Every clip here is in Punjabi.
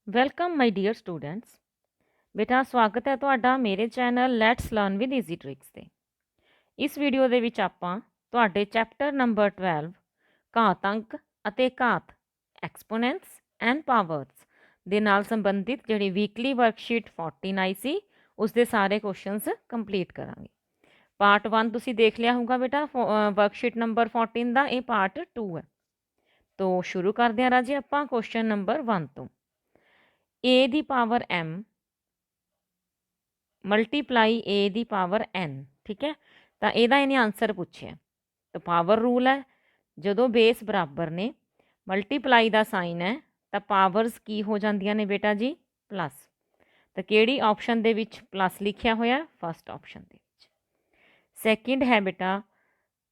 Welcome my dear students. ਬੇਟਾ ਸਵਾਗਤ ਹੈ ਤੁਹਾਡਾ ਮੇਰੇ channel let's learn with easy tricks ਤੇ। ਇਸ ਵੀਡੀਓ ਦੇ ਵਿੱਚ ਆਪਾਂ ਤੁਹਾਡੇ ਚੈਪਟਰ ਨੰਬਰ 12 ਘਾਤ ਅੰਕ ਅਤੇ ਘਾਤ ਐਕਸਪੋਨੈਂਟਸ ਐਂਡ ਪਾਵਰਸ ਦੇ ਨਾਲ ਸੰਬੰਧਿਤ ਜਿਹੜੀ ਵੀਕਲੀ ਵਰਕਸ਼ੀਟ 14 ਆਈ ਸੀ ਉਸ ਦੇ ਸਾਰੇ ਕੁਐਸਚਨਸ ਕੰਪਲੀਟ ਕਰਾਂਗੇ। ਪਾਰਟ 1 ਤੁਸੀਂ ਦੇਖ ਲਿਆ ਹੋਊਗਾ ਬੇਟਾ, ਵਰਕਸ਼ੀਟ ਨੰਬਰ 14 ਦਾ ਇਹ ਪਾਰਟ 2 ਹੈ। ਤੋਂ ਸ਼ੁਰੂ ਕਰਦੇ ਹਾਂ ਰਾਜੇ ਆਪਾਂ ਕੁਐਸਚਨ ਨੰਬਰ 1 ਤੋਂ। a ਦੀ ਪਾਵਰ m ਮਲਟੀਪਲਾਈ a ਦੀ ਪਾਵਰ n, ਠੀਕ ਹੈ। ਤਾਂ ਇਹਦਾ ਇਹਨੇ ਆਨਸਰ ਪੁੱਛਿਆ। ਤਾਂ ਪਾਵਰ ਰੂਲ ਹੈ, ਜਦੋਂ ਬੇਸ ਬਰਾਬਰ ਨੇ ਮਲਟੀਪਲਾਈ ਦਾ ਸਾਈਨ ਹੈ ਤਾਂ ਪਾਵਰਸ ਕੀ ਹੋ ਜਾਂਦੀਆਂ ਨੇ ਬੇਟਾ ਜੀ, ਪਲੱਸ। ਤਾਂ ਕਿਹੜੀ ਆਪਸ਼ਨ ਦੇ ਵਿੱਚ ਪਲੱਸ ਲਿਖਿਆ ਹੋਇਆ? ਫਸਟ ਆਪਸ਼ਨ ਦੇ ਵਿੱਚ। ਸੈਕਿੰਡ ਹੈ ਬੇਟਾ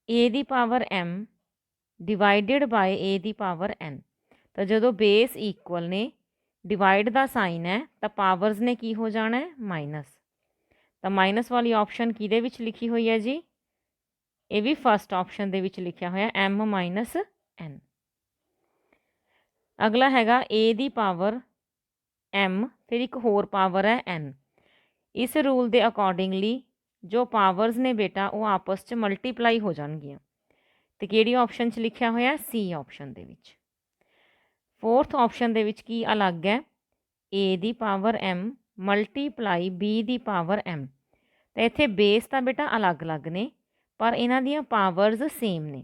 a ਦੀ power m divided by a ਦੀ ਪਾਵਰ n। ਤਾਂ ਜਦੋਂ ਬੇਸ ਇਕੁਅਲ ਨੇ, ਡਿਵਾਈਡ ਦਾ ਸਾਈਨ ਹੈ ਤਾਂ ਪਾਵਰਸ ਨੇ ਕੀ ਹੋ ਜਾਣਾ ਹੈ? ਮਾਈਨਸ। ਤਾਂ ਮਾਈਨਸ ਵਾਲੀ ਆਪਸ਼ਨ ਕਿਹਦੇ ਵਿੱਚ ਲਿਖੀ ਹੋਈ ਹੈ ਜੀ? ਇਹ ਵੀ ਫਸਟ ਆਪਸ਼ਨ ਦੇ ਵਿੱਚ ਲਿਖਿਆ ਹੋਇਆ m ਮਾਈਨਸ n। ਅਗਲਾ ਹੈਗਾ a ਦੀ ਪਾਵਰ m, ਫਿਰ ਇੱਕ ਹੋਰ ਪਾਵਰ ਹੈ n। ਇਸ ਰੂਲ ਦੇ ਅਕੋਰਡਿੰਗਲੀ ਜੋ ਪਾਵਰਸ ਨੇ ਬੇਟਾ ਉਹ ਆਪਸ 'ਚ ਮਲਟੀਪਲਾਈ ਹੋ ਜਾਣਗੀਆਂ। ਤੇ ਕਿਹੜੀ ਆਪਸ਼ਨ 'ਚ ਲਿਖਿਆ ਹੋਇਆ? ਸੀ ਆਪਸ਼ਨ ਦੇ ਵਿੱਚ। ਫੋਰਥ ਆਪਸ਼ਨ ਦੇ ਵਿੱਚ ਕੀ ਅਲੱਗ ਹੈ? a ਦੀ ਪਾਵਰ m ਮਲਟੀਪਲਾਈ b ਦੀ ਪਾਵਰ m। ਤਾਂ ਇੱਥੇ ਬੇਸ ਤਾਂ ਬੇਟਾ ਅਲੱਗ-ਅਲੱਗ ਨੇ ਪਰ ਇਹਨਾਂ ਦੀਆਂ ਪਾਵਰਸ ਸੇਮ ਨੇ।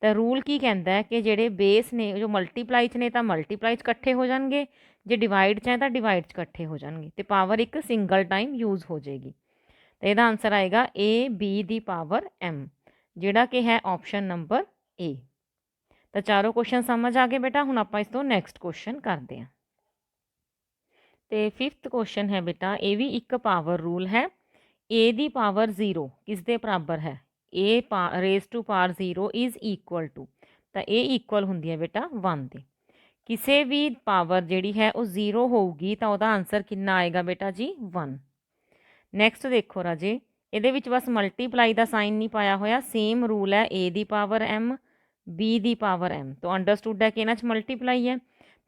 ਤਾਂ ਰੂਲ ਕੀ ਕਹਿੰਦਾ ਹੈ ਕਿ ਜਿਹੜੇ ਬੇਸ ਨੇ ਜੋ ਮਲਟੀਪਲਾਈ 'ਚ ਨੇ ਤਾਂ ਮਲਟੀਪਲਾਈ 'ਚ ਇਕੱਠੇ ਹੋ ਜਾਣਗੇ, ਜੇ ਡਿਵਾਈਡ 'ਚ ਹੈ ਤਾਂ ਡਿਵਾਈਡ 'ਚ ਇਕੱਠੇ ਹੋ ਜਾਣਗੇ ਅਤੇ ਪਾਵਰ ਇੱਕ ਸਿੰਗਲ ਟਾਈਮ ਯੂਜ਼ ਹੋ ਜਾਏਗੀ। ਤਾਂ ਇਹਦਾ ਆਨਸਰ ਆਏਗਾ a b the power m, ਜਿਹੜਾ ਕਿ ਹੈ ਆਪਸ਼ਨ ਨੰਬਰ a। ਤਾਂ ਚਾਰੋਂ ਕੁਐਸਚਨ ਸਮਝ ਆ ਗਏ ਬੇਟਾ। ਹੁਣ ਆਪਾਂ ਇਸ ਤੋਂ ਨੈਕਸਟ ਕੁਐਸਚਨ ਕਰਦੇ ਹਾਂ। ਤੇ ਫਿਫਥ ਕੁਐਸਚਨ ਹੈ ਬੇਟਾ, ਇਹ ਵੀ ਇੱਕ ਪਾਵਰ ਰੂਲ ਹੈ। a ਦੀ ਪਾਵਰ 0 ਕਿਸ ਦੇ ਬਰਾਬਰ ਹੈ? a raise to power 0 is equal to, ਤਾਂ ਇਹ ਇਕੁਅਲ ਹੁੰਦੀ ਹੈ ਬੇਟਾ 1 ਦੇ। ਕਿਸੇ ਵੀ ਪਾਵਰ ਜਿਹੜੀ ਹੈ ਉਹ 0 ਹੋਊਗੀ ਤਾਂ ਉਹਦਾ ਆਨਸਰ ਕਿੰਨਾ ਆਏਗਾ ਬੇਟਾ ਜੀ? 1। ਨੈਕਸਟ ਦੇਖੋ ਰਾਜੇ, ਇਹਦੇ ਵਿੱਚ ਬਸ ਮਲਟੀਪਲਾਈ ਦਾ ਸਾਈਨ ਨਹੀਂ ਪਾਇਆ ਹੋਇਆ। ਸੇਮ ਰੂਲ ਹੈ a ਦੀ ਪਾਵਰ m b ਦੀ ਪਾਵਰ m। ਤਾਂ ਅੰਡਰਸਟੂਡ ਹੈ ਕਿ ਇਹਨਾਂ 'ਚ ਮਲਟੀਪਲਾਈ ਹੈ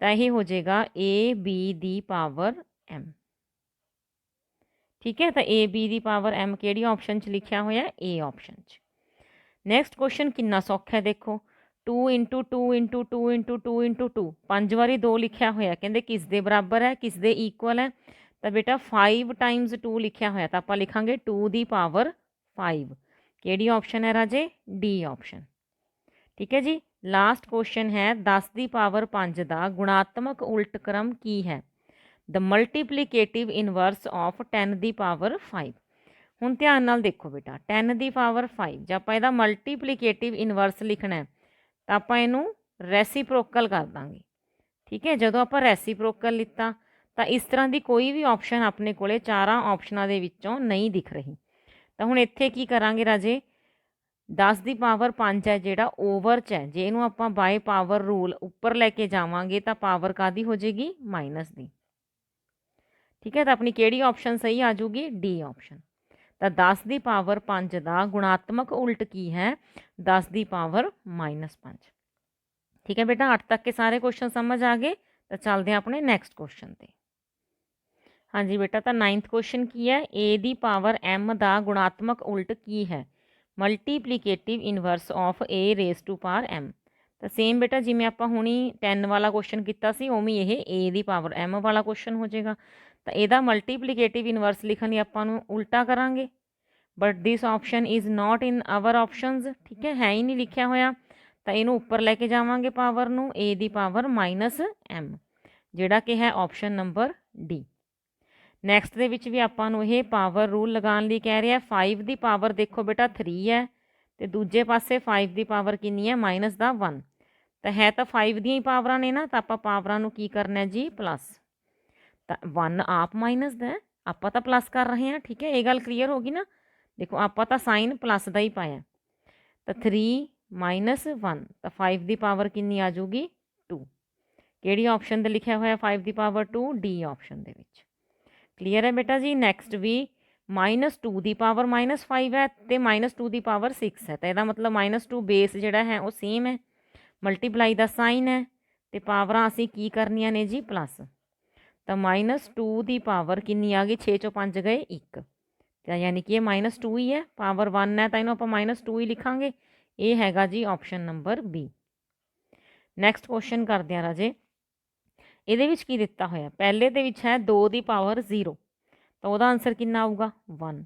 ਤਾਂ ਇਹ ਹੋ ਜਾਏਗਾ a b the power m, ਠੀਕ ਹੈ। ਤਾਂ a b the power m ਕਿਹੜੀ ਆਪਸ਼ਨ 'ਚ ਲਿਖਿਆ ਹੋਇਆ? a ਆਪਸ਼ਨ 'ਚ। ਨੈਕਸਟ ਕੁਐਸਚਨ ਕਿੰਨਾ ਸੌਖਾ ਹੈ, ਦੇਖੋ 2 ਇੰਟੂ 2 ਇੰਟੂ 2 ਇੰਟੂ 2 ਇੰਟੂ 2, 5 ਵਾਰੀ 2 ਲਿਖਿਆ ਹੋਇਆ। ਕਹਿੰਦੇ ਕਿਸ ਦੇ ਬਰਾਬਰ ਹੈ, ਕਿਸ ਦੇ ਇਕੁਅਲ ਹੈ? ਤਾਂ ਬੇਟਾ 5 ਟਾਈਮਸ 2 ਲਿਖਿਆ ਹੋਇਆ ਤਾਂ ਆਪਾਂ ਲਿਖਾਂਗੇ 2 ਦੀ ਪਾਵਰ 5। ਕਿਹੜੀ ਆਪਸ਼ਨ ਹੈ ਰਾਜੇ? ਡੀ ਆਪਸ਼ਨ, ਠੀਕ ਹੈ ਜੀ। ਲਾਸਟ ਕੁਐਸਚਨ ਹੈ 10 ਦੀ ਪਾਵਰ 5 ਦਾ ਗੁਣਾਤਮਕ ਉਲਟ ਕ੍ਰਮ ਕੀ ਹੈ? ਦ ਮਲਟੀਪਲੀਕੇਟਿਵ ਇਨਵਰਸ ਆਫ 10 ਦੀ ਪਾਵਰ 5। ਹੁਣ ਧਿਆਨ ਨਾਲ ਦੇਖੋ ਬੇਟਾ, 10 ਦੀ ਪਾਵਰ 5 ਜੇ ਆਪਾਂ ਇਹਦਾ ਮਲਟੀਪਲੀਕੇਟਿਵ ਇਨਵਰਸ ਲਿਖਣਾ ਹੈ ਤਾਂ ਆਪਾਂ ਇਹਨੂੰ ਰੈਸੀਪ੍ਰੋਕਲ ਕਰ ਦਾਂਗੇ, ਠੀਕ ਹੈ। ਜਦੋਂ ਆਪਾਂ ਰੈਸੀਪ੍ਰੋਕਲ ਲਿੱਤਾ ਤਾਂ ਇਸ ਤਰ੍ਹਾਂ ਦੀ ਕੋਈ ਵੀ ਆਪਸ਼ਨ ਆਪਣੇ ਕੋਲੇ ਚਾਰਾਂ ਆਪਸ਼ਨਾਂ ਦੇ ਵਿੱਚੋਂ ਨਹੀਂ ਦਿਖ ਰਹੀ। ਤਾਂ ਹੁਣ ਇੱਥੇ ਕੀ ਕਰਾਂਗੇ ਰਾਜੇ, 10 ਦੀ ਪਾਵਰ 5 ਹੈ ਜਿਹੜਾ ਓਵਰ 'ਚ ਹੈ, ਜੇ ਇਹਨੂੰ ਆਪਾਂ ਬਾਏ ਪਾਵਰ ਰੂਲ ਉੱਪਰ ਲੈ ਕੇ ਜਾਵਾਂਗੇ ਤਾਂ ਪਾਵਰ ਕਾਹਦੀ ਹੋ ਜਾਏਗੀ? ਮਾਈਨਸ ਦੀ, ਠੀਕ ਹੈ। ਤਾਂ ਆਪਣੀ ਕਿਹੜੀ ਆਪਸ਼ਨ ਸਹੀ ਆ ਜੂਗੀ? D option. ਤਾਂ 10 ਦੀ ਪਾਵਰ 5 ਦਾ ਗੁਣਾਤਮਕ ਉਲਟ ਕੀ ਹੈ? 10 ਦੀ ਪਾਵਰ ਮਾਈਨਸ 5, ਠੀਕ ਹੈ ਬੇਟਾ। 8 ਤੱਕ ਕੇ ਸਾਰੇ ਕੁਐਸਚਨ ਸਮਝ ਆ ਗਏ। ਤਾਂ ਚੱਲਦੇ ਹਾਂ ਆਪਣੇ ਨੈਕਸਟ ਕੁਐਸਚਨ ਤੇ। ਹਾਂਜੀ ਬੇਟਾ, ਤਾਂ 9th ਕੁਐਸਚਨ ਕੀ ਹੈ? a ਦੀ ਪਾਵਰ m ਦਾ ਗੁਣਾਤਮਕ ਉਲਟ ਕੀ ਹੈ? Multiplicative inverse of a raise to power m। ਤਾਂ ਸੇਮ ਬੇਟਾ ਜਿਵੇਂ ਆਪਾਂ ਹੁਣੀ 10 ਵਾਲਾ ਕੁਐਸਚਨ ਕੀਤਾ ਸੀ ਉਵੇਂ ਇਹ a ਦੀ ਪਾਵਰ m ਵਾਲਾ ਕੁਐਸਚਨ ਹੋ ਜਾਏਗਾ। ਤਾਂ ਇਹਦਾ ਮਲਟੀਪਲੀਕੇਟਿਵ ਇਨਵਰਸ ਲਿਖਣ ਲਈ ਆਪਾਂ ਨੂੰ ਉਲਟਾ ਕਰਾਂਗੇ, but this option is not in our options, ਠੀਕ ਹੈ ਹੀ ਨਹੀਂ ਲਿਖਿਆ ਹੋਇਆ। ਤਾਂ ਇਹਨੂੰ ਉੱਪਰ ਲੈ ਕੇ ਜਾਵਾਂਗੇ ਪਾਵਰ ਨੂੰ, a ਦੀ ਪਾਵਰ ਮਾਈਨਸ m, ਜਿਹੜਾ ਕਿ ਹੈ ਆਪਸ਼ਨ ਨੰਬਰ ਡੀ। ਨੈਕਸਟ ਦੇ ਵਿੱਚ ਵੀ ਆਪਾਂ ਨੂੰ ਇਹ ਪਾਵਰ ਰੂਲ ਲਗਾਉਣ ਲਈ ਕਹਿ ਰਿਹਾ। 5 ਦੀ ਪਾਵਰ ਦੇਖੋ ਬੇਟਾ 3 ਹੈ ਅਤੇ ਦੂਜੇ ਪਾਸੇ 5 ਦੀ ਪਾਵਰ ਕਿੰਨੀ ਹੈ? ਮਾਈਨਸ ਦਾ 1। ਤਾਂ ਹੈ ਤਾਂ 5 ਦੀਆਂ ਹੀ ਪਾਵਰਾਂ ਨੇ ਨਾ, ਤਾਂ ਆਪਾਂ ਪਾਵਰਾਂ ਨੂੰ ਕੀ ਕਰਨਾ ਜੀ? ਪਲੱਸ। ਤਾਂ 1 ਆਪ ਮਾਈਨਸ ਦਾ, ਆਪਾਂ ਤਾਂ ਪਲੱਸ ਕਰ ਰਹੇ ਹਾਂ, ਠੀਕ ਹੈ। ਇਹ ਗੱਲ ਕਲੀਅਰ ਹੋ ਗਈ ਨਾ। ਦੇਖੋ ਆਪਾਂ ਤਾਂ ਸਾਈਨ ਪਲੱਸ ਦਾ ਹੀ ਪਾਇਆ। ਤਾਂ 3 ਮਾਈਨਸ 1, ਤਾਂ 5 ਦੀ ਪਾਵਰ ਕਿੰਨੀ ਆ ਜੂਗੀ? 2। ਕਿਹੜੀ ਆਪਸ਼ਨ 'ਤੇ ਲਿਖਿਆ ਹੋਇਆ 5 ਦੀ ਪਾਵਰ 2? ਡੀ ਆਪਸ਼ਨ ਦੇ ਵਿੱਚ। ਕਲੀਅਰ ਹੈ ਬੇਟਾ ਜੀ। ਨੈਕਸਟ ਵੀ -2 ਦੀ ਪਾਵਰ -5 ਹੈ ਅਤੇ -2 ਦੀ ਪਾਵਰ 6 ਹੈ। ਤਾਂ ਇਹਦਾ ਮਤਲਬ -2 ਬੇਸ ਜਿਹੜਾ ਹੈ ਉਹ ਸੇਮ ਹੈ, ਮਲਟੀਪਲਾਈ ਦਾ ਸਾਈਨ ਹੈ ਅਤੇ ਪਾਵਰਾਂ ਅਸੀਂ ਕੀ ਕਰਨੀਆਂ ਨੇ ਜੀ? ਪਲੱਸ। ਤਾਂ -2 ਦੀ ਪਾਵਰ ਕਿੰਨੀ ਆ ਗਈ, 6 ਚੋਂ 5 ਗਏ 1, ਤਾਂ ਯਾਨੀ ਕਿ ਇਹ -2 ਹੀ ਹੈ, ਪਾਵਰ 1 ਹੈ ਤਾਂ ਇਹਨੂੰ ਆਪਾਂ -2 ਹੀ ਲਿਖਾਂਗੇ। ਇਹ ਹੈਗਾ ਜੀ option number B. Next question ਕਰਦੇ ਹਾਂ ਰਾਜੇ। ਇਹਦੇ ਵਿੱਚ ਕੀ ਦਿੱਤਾ ਹੋਇਆ, ਪਹਿਲੇ ਦੇ ਵਿੱਚ ਹੈ 2 ਦੀ ਪਾਵਰ 0, ਤਾਂ ਉਹਦਾ ਆਨਸਰ ਕਿੰਨਾ ਆਊਗਾ 1।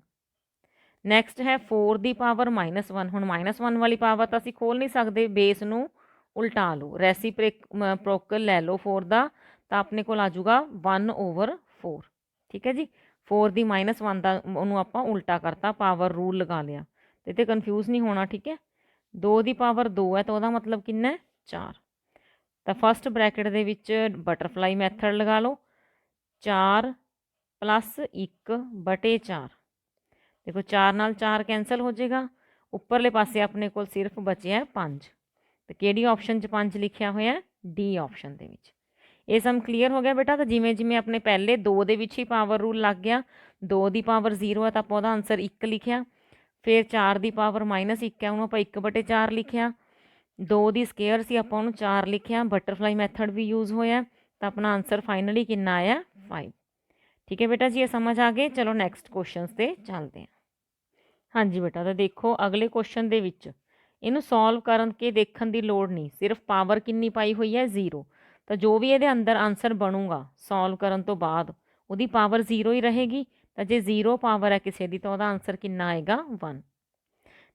ਨੈਕਸਟ ਹੈ 4 ਦੀ ਪਾਵਰ -1, ਹੁਣ -1 ਵਾਲੀ ਪਾਵਰ ਤਾਂ ਅਸੀਂ ਖੋਲ ਨਹੀਂ ਸਕਦੇ, ਬੇਸ ਨੂੰ ਉਲਟਾ ਲਓ, ਰੈਸੀਪ੍ਰੋਕਲ ਲੈ ਲਓ 4 ਦਾ, ਤਾਂ ਆਪਣੇ ਕੋਲ ਆ ਜਾਊਗਾ 1/4। ਠੀਕ ਹੈ ਜੀ, 4 ਦੀ -1 ਦਾ ਉਹਨੂੰ ਆਪਾਂ ਉਲਟਾ ਕਰਤਾ, ਪਾਵਰ ਰੂਲ ਲਗਾ ਲਿਆ, ਤੇ ਤੇ ਕਨਫਿਊਜ਼ ਨਹੀਂ ਹੋਣਾ। ਠੀਕ ਹੈ, 2 ਦੀ ਪਾਵਰ 2 ਹੈ ਤਾਂ ਉਹਦਾ ਮਤਲਬ ਕਿੰਨਾ ਹੈ 4। ਤਾਂ ਫਸਟ ਬ੍ਰੈਕਟ ਦੇ ਵਿੱਚ ਬਟਰਫਲਾਈ ਮੈਥਡ ਲਗਾ ਲਓ, 4 + 1/4। ਦੇਖੋ 4 ਨਾਲ 4 ਕੈਂਸਲ ਹੋ ਜਾਏਗਾ, ਉੱਪਰਲੇ ਪਾਸੇ ਆਪਣੇ ਕੋਲ ਸਿਰਫ ਬਚਿਆ 5, ਤੇ ਕਿਹੜੀ ਆਪਸ਼ਨ 'ਚ 5 ਲਿਖਿਆ ਹੋਇਆ, ਡੀ ਆਪਸ਼ਨ ਦੇ ਵਿੱਚ। ਇਹ ਸਮ ਕਲੀਅਰ ਹੋ ਗਿਆ ਬੇਟਾ। ਤਾਂ ਜਿਵੇਂ ਜਿਵੇਂ ਆਪਣੇ ਪਹਿਲੇ 2 ਦੇ ਵਿੱਚ ਹੀ ਪਾਵਰ ਰੂਲ ਲੱਗ ਗਿਆ, 2 ਦੀ ਪਾਵਰ 0 ਹੈ ਤਾਂ ਆਪਾਂ ਉਹਦਾ ਆਨਸਰ 1 ਲਿਖਿਆ, ਫਿਰ 4 ਦੀ ਪਾਵਰ -1 ਹੈ ਉਹਨੂੰ ਆਪਾਂ 1/4 ਲਿਖਿਆ, 2 ਦੀ ਸਕੇਅਰ ਸੀ ਆਪਾਂ ਉਹਨੂੰ 4 ਲਿਖਿਆ, ਬਟਰਫਲਾਈ ਮੈਥਡ ਵੀ ਯੂਜ਼ ਹੋਇਆ, ਤਾਂ ਆਪਣਾ ਆਨਸਰ ਫਾਈਨਲੀ ਕਿੰਨਾ ਆਇਆ 5। ਠੀਕ ਹੈ ਬੇਟਾ ਜੀ, ਇਹ ਸਮਝ ਆ ਗਏ। ਚਲੋ ਨੈਕਸਟ ਕੁਐਸਚਨਸ 'ਤੇ ਚੱਲਦੇ ਹਾਂ। ਹਾਂਜੀ ਬੇਟਾ, ਤਾਂ ਦੇਖੋ ਅਗਲੇ ਕੁਐਸਚਨ ਦੇ ਵਿੱਚ ਇਹਨੂੰ ਸੋਲਵ ਕਰਨ ਕੇ ਦੇਖਣ ਦੀ ਲੋੜ ਨਹੀਂ, ਸਿਰਫ ਪਾਵਰ ਕਿੰਨੀ ਪਾਈ ਹੋਈ ਹੈ 0, ਤਾਂ ਜੋ ਵੀ ਇਹਦੇ ਅੰਦਰ ਆਨਸਰ ਬਣੂਗਾ ਸੋਲਵ ਕਰਨ ਤੋਂ ਬਾਅਦ ਉਹਦੀ ਪਾਵਰ 0 ਹੀ ਰਹੇਗੀ, ਤਾਂ ਜੇ 0 ਪਾਵਰ ਹੈ ਕਿਸੇ ਦੀ ਤਾਂ ਉਹਦਾ ਆਨਸਰ ਕਿੰਨਾ ਆਏਗਾ 1।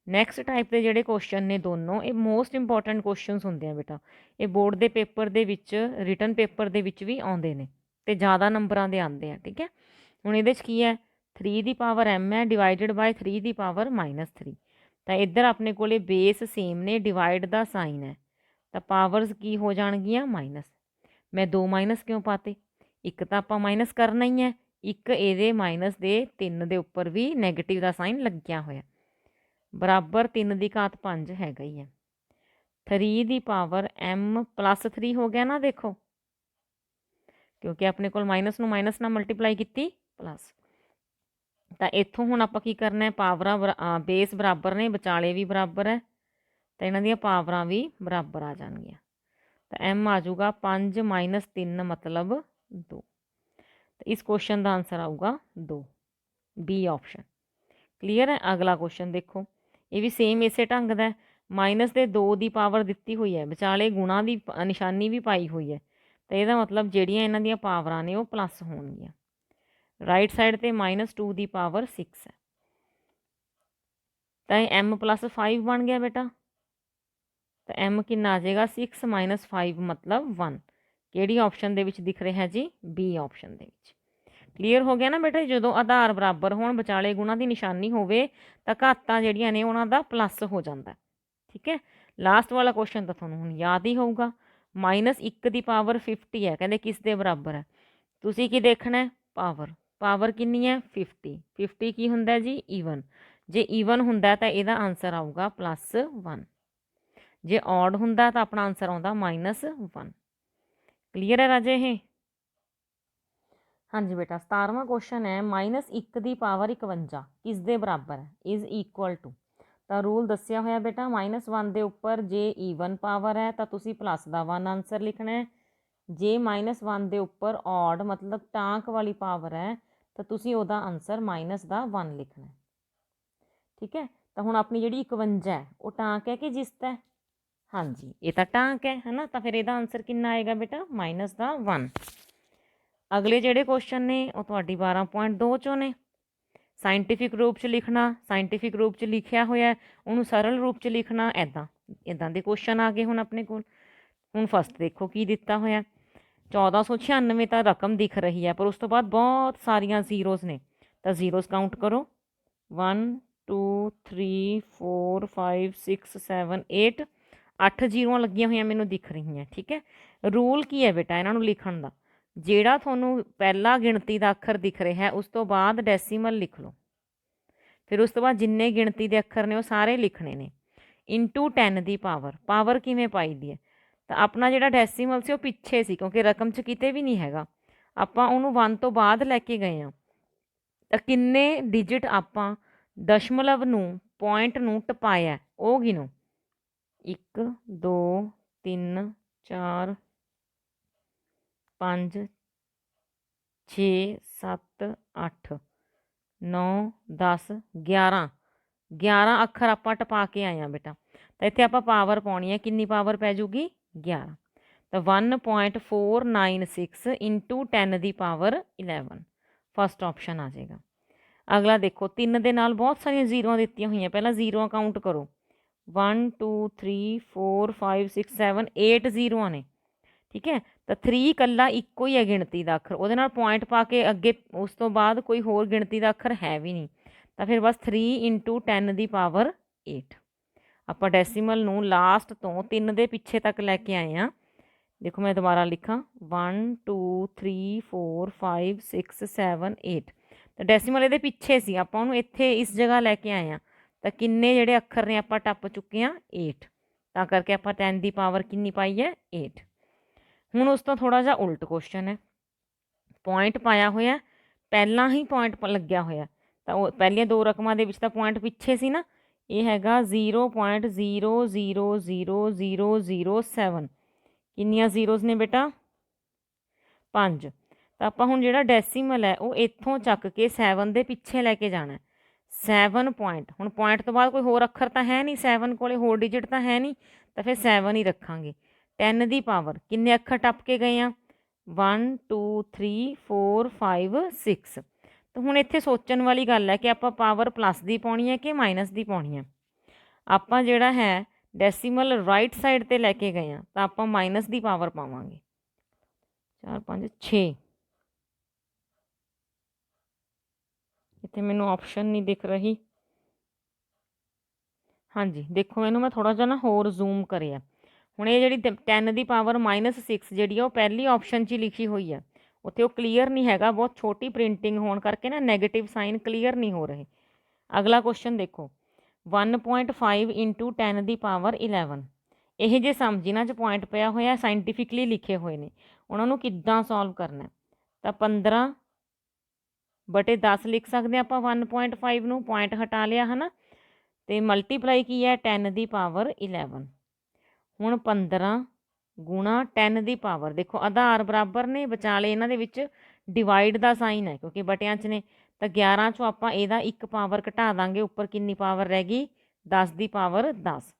ਨੈਕਸਟ ਟਾਈਪ ਦੇ ਜਿਹੜੇ ਕੁਐਸਚਨ ਨੇ ਦੋਨੋਂ, ਇਹ ਮੋਸਟ ਇੰਪੋਰਟੈਂਟ ਕੁਐਸਚਨਸ ਹੁੰਦੇ ਆ ਬੇਟਾ, ਇਹ ਬੋਰਡ ਦੇ ਪੇਪਰ ਦੇ ਵਿੱਚ, ਰਿਟਨ ਪੇਪਰ ਦੇ ਵਿੱਚ ਵੀ ਆਉਂਦੇ ਨੇ, ਤੇ ਜ਼ਿਆਦਾ ਨੰਬਰਾਂ ਦੇ ਆਉਂਦੇ ਆ। ਠੀਕ ਹੈ, ਹੁਣ ਇਹਦੇ 'ਚ ਕੀ ਹੈ, 3 ਦੀ ਪਾਵਰ m ਹੈ ਡਿਵਾਈਡਡ ਬਾਈ 3 ਦੀ ਪਾਵਰ -3, ਤਾਂ ਇੱਧਰ ਆਪਣੇ ਕੋਲੇ ਬੇਸ ਸੇਮ ਨੇ, ਡਿਵਾਈਡ ਦਾ ਸਾਈਨ ਹੈ, ਤਾਂ ਪਾਵਰਸ ਕੀ ਹੋ ਜਾਣਗੀਆਂ ਮਾਈਨਸ। ਮੈਂ 2 ਮਾਈਨਸ ਕਿਉਂ ਪਾਤੇ, ਇੱਕ ਤਾਂ ਆਪਾਂ ਮਾਈਨਸ ਕਰਨਾ ਹੀ ਹੈ, ਇੱਕ ਇਹਦੇ ਮਾਈਨਸ ਦੇ 3 ਦੇ ਉੱਪਰ ਵੀ ਨੈਗੇਟਿਵ ਦਾ ਸਾਈਨ ਲੱਗਿਆ ਹੋਇਆ, ਬਰਾਬਰ 3 ਦੀ ਘਾਤ 5 ਹੈਗਾ ਹੀ ਹੈ। 3 ਦੀ ਪਾਵਰ m + 3 ਹੋ ਗਿਆ ਨਾ, ਦੇਖੋ ਕਿਉਂਕਿ ਆਪਣੇ ਕੋਲ ਮਾਈਨਸ ਨੂੰ ਮਾਈਨਸ ਨਾਲ ਮਲਟੀਪਲਾਈ ਕੀਤੀ ਪਲੱਸ, ਤਾਂ ਇੱਥੋਂ ਹੁਣ ਆਪਾਂ ਕੀ ਕਰਨਾ ਹੈ, ਪਾਵਰਾਂ ਬੇਸ ਬਰਾਬਰ ਨੇ, ਵਿਚਾਲੇ ਵੀ ਬਰਾਬਰ ਹੈ, ਤਾਂ ਇਹਨਾਂ ਦੀਆਂ ਪਾਵਰਾਂ ਵੀ ਬਰਾਬਰ ਆ ਜਾਣਗੀਆਂ, ਤਾਂ m ਆ ਜਾਊਗਾ 5 - 3 ਮਤਲਬ 2, ਤਾਂ ਇਸ ਕੁਐਸਚਨ ਦਾ ਆਨਸਰ ਆਊਗਾ 2, ਬੀ ਆਪਸ਼ਨ। ਕਲੀਅਰ ਹੈ। ਅਗਲਾ ਕੁਐਸਚਨ ਦੇਖੋ, ਇਹ ਵੀ ਸੇਮ ਇਸੇ ਢੰਗ ਦਾ ਹੈ, ਮਾਈਨਸ ਦੇ 2 ਦੀ ਪਾਵਰ ਦਿੱਤੀ ਹੋਈ ਹੈ, ਵਿਚਾਲੇ ਗੁਣਾ ਦੀ ਨਿਸ਼ਾਨੀ ਵੀ ਪਾਈ ਹੋਈ ਹੈ, ਤਾਂ ਇਹਦਾ ਮਤਲਬ ਜਿਹੜੀਆਂ ਇਹਨਾਂ ਦੀਆਂ ਪਾਵਰਾਂ ਨੇ ਉਹ ਪਲੱਸ ਹੋਣਗੀਆਂ। ਰਾਈਟ ਸਾਈਡ 'ਤੇ -2 ਦੀ ਪਾਵਰ 6 ਹੈ, ਤਾਂ ਇਹ m + 5 ਬਣ ਗਿਆ ਬੇਟਾ, ਤਾਂ m ਕਿੰਨਾ ਆ ਜਾਏਗਾ 6 - 5 ਮਤਲਬ 1। ਕਿਹੜੀ ਆਪਸ਼ਨ ਦੇ ਵਿੱਚ ਦਿਖ ਰਿਹਾ ਜੀ, ਬੀ ਆਪਸ਼ਨ ਦੇ ਵਿੱਚ। ਕਲੀਅਰ ਹੋ ਗਿਆ ਨਾ ਬੇਟਾ, ਜਦੋਂ ਆਧਾਰ ਬਰਾਬਰ ਹੋਣ, ਵਿਚਾਲੇ ਗੁਣਾ ਦੀ ਨਿਸ਼ਾਨੀ ਹੋਵੇ, ਤਾਂ ਘਾਤਾਂ ਜਿਹੜੀਆਂ ਨੇ ਉਹਨਾਂ ਦਾ ਪਲੱਸ ਹੋ ਜਾਂਦਾ। ਠੀਕ ਹੈ, ਲਾਸਟ ਵਾਲਾ ਕੁਐਸਚਨ ਤਾਂ ਤੁਹਾਨੂੰ ਹੁਣ ਯਾਦ ਹੀ ਹੋਊਗਾ, -1 ਦੀ ਪਾਵਰ 50 ਹੈ, ਕਹਿੰਦੇ ਕਿਸ ਦੇ ਬਰਾਬਰ ਹੈ, ਤੁਸੀਂ ਕੀ ਦੇਖਣਾ, ਪਾਵਰ ਕਿੰਨੀ ਹੈ 50, 50 ਕੀ ਹੁੰਦਾ ਜੀ ਈਵਨ, ਜੇ ਈਵਨ ਹੁੰਦਾ ਤਾਂ ਇਹਦਾ ਆਨਸਰ ਆਊਗਾ +1, ਜੇ ਔਡ ਹੁੰਦਾ ਤਾਂ ਆਪਣਾ ਆਨਸਰ ਆਉਂਦਾ -1। ਕਲੀਅਰ ਹੈ ਰਾਜੇ ਇਹ। ਹਾਂਜੀ ਬੇਟਾ, 17ਵਾਂ ਕੁਐਸਚਨ ਹੈ, -1 ਦੀ ਪਾਵਰ 51 ਕਿਸ ਦੇ ਬਰਾਬਰ ਹੈ, ਇਜ਼ ਇਕੁਅਲ ਟੂ, ਤਾਂ ਰੂਲ ਦੱਸਿਆ ਹੋਇਆ ਬੇਟਾ, -1 ਦੇ ਉੱਪਰ ਜੇ ਈਵਨ ਪਾਵਰ ਹੈ ਤਾਂ ਤੁਸੀਂ ਪਲੱਸ ਦਾ 1 ਆਨਸਰ ਲਿਖਣਾ ਹੈ, ਜੇ -1 ਦੇ ਉੱਪਰ ਔਡ ਮਤਲਬ ਟਾਂਕ ਵਾਲੀ ਪਾਵਰ ਹੈ ਤਾਂ ਤੁਸੀਂ ਉਹਦਾ ਆਨਸਰ ਮਾਈਨਸ ਦਾ 1 ਲਿਖਣਾ ਹੈ। ਠੀਕ ਹੈ, ਤਾਂ ਹੁਣ ਆਪਣੀ ਜਿਹੜੀ 51 ਹੈ ਉਹ ਟਾਂਕ ਹੈ ਕਿ ਜਿਸਤ ਹੈ, ਹਾਂਜੀ ਇਹ ਤਾਂ ਟਾਂਕ ਹੈ ਨਾ, ਤਾਂ ਫਿਰ ਇਹਦਾ ਆਨਸਰ ਕਿੰਨਾ ਆਏਗਾ ਬੇਟਾ ਮਾਈਨਸ ਦਾ 1। ਅਗਲੇ ਜਿਹੜੇ ਕੁਐਸਚਨ ਨੇ ਉਹ ਤੁਹਾਡੀ 12.2 ਚੋਂ ਨੇ, ਸਾਇੰਟੀਫਿਕ ਰੂਪ 'ਚ ਲਿਖਣਾ, ਸਾਇੰਟੀਫਿਕ ਰੂਪ 'ਚ ਲਿਖਿਆ ਹੋਇਆ ਉਹਨੂੰ ਸਰਲ ਰੂਪ 'ਚ ਲਿਖਣਾ, ਇੱਦਾਂ ਦੇ ਕੁਐਸਚਨ ਆ ਗਏ ਹੁਣ ਆਪਣੇ ਕੋਲ। ਹੁਣ ਫਸਟ ਦੇਖੋ ਕੀ ਦਿੱਤਾ ਹੋਇਆ, 1496 ਤਾਂ ਰਕਮ ਦਿਖ ਰਹੀ ਹੈ, ਪਰ ਉਸ ਤੋਂ ਬਾਅਦ ਬਹੁਤ ਸਾਰੀਆਂ ਜ਼ੀਰੋਜ਼ ਨੇ, ਤਾਂ ਜ਼ੀਰੋਜ਼ ਕਾਊਂਟ ਕਰੋ, 1 2 3 4 5 6 7 8, 8 ਜ਼ੀਰੋਆਂ ਲੱਗੀਆਂ ਹੋਈਆਂ ਮੈਨੂੰ ਦਿਖ ਰਹੀਆਂ। ਠੀਕ ਹੈ, ਰੂਲ ਕੀ ਹੈ ਬੇਟਾ ਇਹਨਾਂ ਨੂੰ ਲਿਖਣ ਦਾ, ਜਿਹੜਾ ਤੁਹਾਨੂੰ ਪਹਿਲਾ ਗਿਣਤੀ ਦਾ ਅੱਖਰ ਦਿਖ ਰਿਹਾ ਉਸ ਤੋਂ ਬਾਅਦ ਡੈਸੀਮਲ ਲਿਖ ਲਓ, ਫਿਰ ਉਸ ਤੋਂ ਬਾਅਦ ਜਿੰਨੇ ਗਿਣਤੀ ਦੇ ਅੱਖਰ ਨੇ ਉਹ ਸਾਰੇ ਲਿਖਣੇ ਨੇ, ਇੰਟੂ 10 ਦੀ ਪਾਵਰ ਕਿਵੇਂ ਪਾਈ ਦੀ ਹੈ, ਤਾਂ ਆਪਣਾ ਜਿਹੜਾ ਡੈਸੀਮਲ ਸੀ ਉਹ ਪਿੱਛੇ ਸੀ, ਕਿਉਂਕਿ ਰਕਮ 'ਚ ਕਿਤੇ ਵੀ ਨਹੀਂ ਹੈਗਾ, ਆਪਾਂ ਉਹਨੂੰ 1 ਤੋਂ ਬਾਅਦ ਲੈ ਕੇ ਗਏ ਹਾਂ, ਤਾਂ ਕਿੰਨੇ ਡਿਜਿਟ ਆਪਾਂ ਦਸ਼ਮਲਵ ਨੂੰ, ਪੁਆਇੰਟ ਨੂੰ ਟਪਾਇਆ ਉਹ ਗਿਣੋ, 1 2 3 4 5 6 7 8 9 10 11 11 ਅੱਖਰ ਆਪਾਂ ਟਪਾ ਕੇ ਆਏ ਹਾਂ ਬੇਟਾ। ਤਾਂ ਇੱਥੇ ਆਪਾਂ ਪਾਵਰ ਪਾਉਣੀ ਹੈ, ਕਿੰਨੀ ਪਾਵਰ ਪੈ ਜੂਗੀ 11। ਤਾਂ 1.496 ਇੰਟੂ 10 ਦੀ ਪਾਵਰ 11 ਫਸਟ ਆਪਸ਼ਨ ਆ ਜਾਏਗਾ। ਅਗਲਾ ਦੇਖੋ 3 ਦੇ ਨਾਲ ਬਹੁਤ ਸਾਰੀਆਂ ਜ਼ੀਰੋਆਂ ਦਿੱਤੀਆਂ ਹੋਈਆਂ, ਪਹਿਲਾਂ ਜ਼ੀਰੋਆਂ ਕਾਊਂਟ ਕਰੋ 1 2 3 4 5 6 7 8 ਜ਼ੀਰੋਆਂ ਨੇ, ਠੀਕ ਹੈ। ਤਾਂ 3 ਇਕੱਲਾ ਇੱਕੋ ਹੀ ਹੈ ਗਿਣਤੀ ਦਾ ਅੱਖਰ, ਉਹਦੇ ਨਾਲ ਪੁਆਇੰਟ ਪਾ ਕੇ ਅੱਗੇ ਉਸ ਤੋਂ ਬਾਅਦ ਕੋਈ ਹੋਰ ਗਿਣਤੀ ਦਾ ਅੱਖਰ ਹੈ ਵੀ ਨਹੀਂ, ਤਾਂ ਫਿਰ ਬਸ 3 ਇੰਟੂ 10 ਦੀ ਪਾਵਰ 8। ਆਪਾਂ ਡੈਸੀਮਲ ਨੂੰ ਲਾਸਟ ਤੋਂ 3 ਦੇ ਪਿੱਛੇ ਤੱਕ ਲੈ ਕੇ ਆਏ ਹਾਂ। ਦੇਖੋ ਮੈਂ ਦੁਬਾਰਾ ਲਿਖਾਂ 1 2 3 4 5 6 7 8, ਤਾਂ ਡੈਸੀਮਲ ਇਹਦੇ ਪਿੱਛੇ ਸੀ, ਆਪਾਂ ਉਹਨੂੰ ਇੱਥੇ ਇਸ ਜਗ੍ਹਾ ਲੈ ਕੇ ਆਏ ਹਾਂ। ਤਾਂ ਕਿੰਨੇ ਜਿਹੜੇ ਅੱਖਰ ਨੇ ਆਪਾਂ ਟੱਪ ਚੁੱਕੇ ਹਾਂ 8, ਤਾਂ ਕਰਕੇ ਆਪਾਂ 10 ਦੀ ਪਾਵਰ ਕਿੰਨੀ ਪਾਈ ਹੈ 8। ਹੁਣ ਉਸ ਤੋਂ ਥੋੜ੍ਹਾ ਜਿਹਾ ਉਲਟ ਕੁਐਸਚਨ ਹੈ, ਪੁਆਇੰਟ ਪਾਇਆ ਹੋਇਆ, ਪਹਿਲਾਂ ਹੀ ਪੁਆਇੰਟ ਲੱਗਿਆ ਹੋਇਆ, ਤਾਂ ਉਹ ਪਹਿਲੀਆਂ ਦੋ ਰਕਮਾਂ ਦੇ ਵਿੱਚ ਤਾਂ ਪੁਆਇੰਟ ਪਿੱਛੇ ਸੀ ਨਾ। ਇਹ ਹੈਗਾ 0.0000007, ਕਿੰਨੀਆਂ ਜ਼ੀਰੋਜ਼ ਨੇ ਬੇਟਾ 5। ਤਾਂ ਆਪਾਂ ਹੁਣ ਜਿਹੜਾ ਡੈਸੀਮਲ ਹੈ ਉਹ ਇੱਥੋਂ ਚੱਕ ਕੇ 7 ਦੇ ਪਿੱਛੇ ਲੈ ਕੇ ਜਾਣਾ 7 ਪੁਆਇੰਟ। ਹੁਣ ਪੁਆਇੰਟ ਤੋਂ ਬਾਅਦ ਕੋਈ ਹੋਰ ਅੱਖਰ ਤਾਂ ਹੈ ਨਹੀਂ, 7 ਕੋਲੇ ਹੋਰ ਡਿਜਿਟ ਤਾਂ ਹੈ ਨਹੀਂ, ਤਾਂ ਫਿਰ 7 ਹੀ ਰੱਖਾਂਗੇ। 10 ਦੀ ਪਾਵਰ ਕਿੰਨੇ ਅੱਖਰ ਟੱਪ ਕੇ ਗਏ ਆ 1 2 3 4 5 6। ਤਾਂ ਹੁਣ ਇੱਥੇ ਸੋਚਣ ਵਾਲੀ ਗੱਲ ਹੈ ਕਿ ਆਪਾਂ ਪਾਵਰ ਪਲੱਸ ਦੀ ਪਾਉਣੀ ਹੈ ਕਿ ਮਾਈਨਸ ਦੀ ਪਾਉਣੀ ਹੈ। ਆਪਾਂ ਜਿਹੜਾ ਹੈ ਡੈਸੀਮਲ ਰਾਈਟ ਸਾਈਡ 'ਤੇ ਲੈ ਕੇ ਗਏ ਹਾਂ, ਤਾਂ ਆਪਾਂ ਮਾਈਨਸ ਦੀ ਪਾਵਰ ਪਾਵਾਂਗੇ 4 5 6। ਇੱਥੇ ਮੈਨੂੰ ਆਪਸ਼ਨ ਨਹੀਂ ਦਿਖ ਰਹੀ। ਹਾਂਜੀ ਦੇਖੋ ਇਹਨੂੰ ਮੈਂ ਥੋੜ੍ਹਾ ਜਿਹਾ ਨਾ ਹੋਰ ਜ਼ੂਮ ਕਰਿਆ। ਹੁਣ ਇਹ ਜਿਹੜੀ 10 ਦੀ ਪਾਵਰ -6 ਜਿਹੜੀ ਆ ਉਹ ਪਹਿਲੀ ਆਪਸ਼ਨ 'ਚ ਹੀ ਲਿਖੀ ਹੋਈ ਹੈ, ਉੱਥੇ ਉਹ ਕਲੀਅਰ ਨਹੀਂ ਹੈਗਾ, ਬਹੁਤ ਛੋਟੀ ਪ੍ਰਿੰਟਿੰਗ ਹੋਣ ਕਰਕੇ ਨਾ ਨੈਗੇਟਿਵ ਸਾਈਨ ਕਲੀਅਰ ਨਹੀਂ ਹੋ ਰਹੇ। ਅਗਲਾ ਕੁਐਸਚਨ ਦੇਖੋ 1.5 ਇੰਟੂ 10 ਦੀ ਪਾਵਰ 11। ਇਹ ਜੇ ਸਮਝੀ ਨਾ 'ਚ ਪੁਆਇੰਟ ਪਿਆ ਹੋਇਆ ਸਾਇੰਟੀਫਿਕਲੀ ਲਿਖੇ ਹੋਏ ਨੇ, ਉਹਨਾਂ ਨੂੰ ਕਿੱਦਾਂ ਸੋਲਵ ਕਰਨਾ। ਤਾਂ 15/10 ਲਿਖ ਸਕਦੇ ਆਪਾਂ 1.5 ਨੂੰ, ਪੁਆਇੰਟ ਹਟਾ ਲਿਆ ਹੈ ਨਾ, ਅਤੇ ਮਲਟੀਪਲਾਈ ਕੀ ਹੈ 10 ਦੀ ਪਾਵਰ 11। ਹੁਣ 15 ਗੁਣਾ 10 ਦੀ ਪਾਵਰ, ਦੇਖੋ ਆਧਾਰ ਬਰਾਬਰ ਨੇ, ਵਿਚਾਲੇ ਇਹਨਾਂ ਦੇ ਵਿੱਚ ਡਿਵਾਈਡ ਦਾ ਸਾਈਨ ਹੈ ਕਿਉਂਕਿ ਬਟਿਆਂ 'ਚ ਨੇ। ਤਾਂ 11 ਚੋਂ ਆਪਾਂ ਇਹਦਾ ਇੱਕ ਪਾਵਰ ਘਟਾ ਦਾਂਗੇ, ਉੱਪਰ ਕਿੰਨੀ ਪਾਵਰ ਰਹਿ ਗਈ 10 ਦੀ ਪਾਵਰ 10।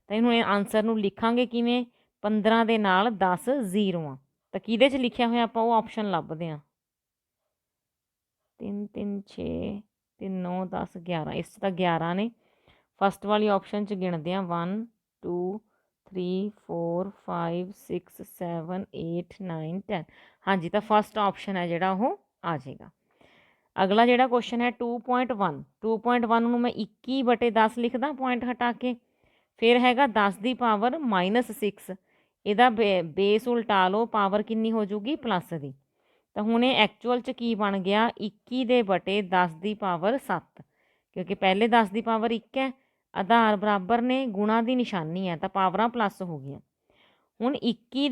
ਤਾਂ ਇਹਨੂੰ ਇਹ ਆਨਸਰ ਨੂੰ ਲਿਖਾਂਗੇ ਕਿਵੇਂ 15 ਦੇ ਨਾਲ 10 ਜ਼ੀਰੋਆਂ। ਤਾਂ ਕਿਹਦੇ 'ਚ ਲਿਖਿਆ ਹੋਇਆ ਆਪਾਂ ਉਹ ਆਪਸ਼ਨ ਲੱਭਦੇ ਹਾਂ 3 3 6 3 9 10 11, ਇਸ 'ਚ ਤਾਂ 11 ਨੇ। ਫਸਟ ਵਾਲੀ ਆਪਸ਼ਨ 'ਚ ਗਿਣਦੇ ਹਾਂ 1 2 3 4 5 6 7 8 9 10। ਹਾਂਜੀ ਤਾਂ ਫਸਟ ਆਪਸ਼ਨ ਹੈ ਜਿਹੜਾ ਉਹ ਆ ਜਾਏਗਾ। ਅਗਲਾ ਜਿਹੜਾ ਕੁਐਸਚਨ ਹੈ 2.1 ਨੂੰ ਮੈਂ 21/10 ਲਿਖਦਾ ਪੁਆਇੰਟ ਹਟਾ ਕੇ, ਫਿਰ ਹੈਗਾ 10 ਦੀ ਪਾਵਰ -6, ਇਹਦਾ ਬੇਸ ਉਲਟਾ ਲਓ, ਪਾਵਰ ਕਿੰਨੀ ਹੋ ਜੂਗੀ ਪਲੱਸ ਦੀ। ਤਾਂ ਹੁਣ ਇਹ ਐਕਚੁਅਲ 'ਚ ਕੀ ਬਣ ਗਿਆ 21/10 ਦੀ ਪਾਵਰ 7, ਕਿਉਂਕਿ ਪਹਿਲੇ 10 ਦੀ ਪਾਵਰ 1 ਹੈ, ਆਧਾਰ ਬਰਾਬਰ ਨੇ, ਗੁਣਾ ਦੀ ਨਿਸ਼ਾਨੀ ਹੈ, ਤਾਂ ਪਾਵਰਾਂ ਪਲੱਸ ਹੋ ਗਈਆਂ। ਹੁਣ 21